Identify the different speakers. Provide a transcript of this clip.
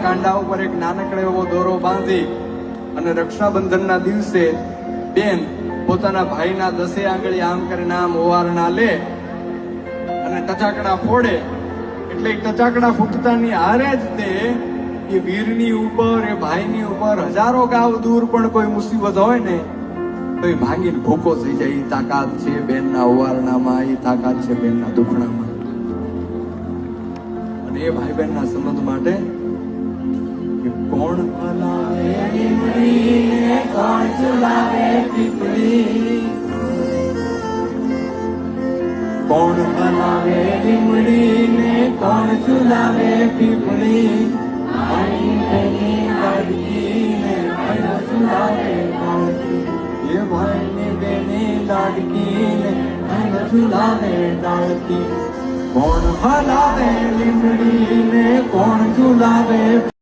Speaker 1: કાંડા ઉપર એક નાનકડો એવો દોરો બાંધી અને રક્ષાબંધનના દિવસે બેન પોતાના ભાઈના 10 આંગળી આમ કરીને આમ ઓવારણા લે અને ટચાકડા ફોડે, એટલે ટચાકડા ફૂટતાની હારે જ તે એ વીરની ઉપર, એ ભાઈની ઉપર હજારો ગાવ દૂર પણ કોઈ મુસીબત હોય ને તો એ ભાંગીને ભૂકો થઈ જાય. એ તાકાત છે બેનના ઓવારણામાં, એ તાકાત છે બેનના દુખણામાં. અને એ ભાઈ બહેનના સંબંધ માટે કે કોણ હલાવે લીમડી ને કોણ ઝુલાવે પીપળી, કોણ હલાવે લીમડી ને કોણ ઝુલાવે પીપળી, ભાઈ બેની લાડકી ને ભાઈ ઝુલાવે લાડકી, એ ભાઈની બેની લાડકી ને ભાઈ ઝુલાવે લાડકી. કોણ હલાવે લીમડી ને કોણ ઝુલાવે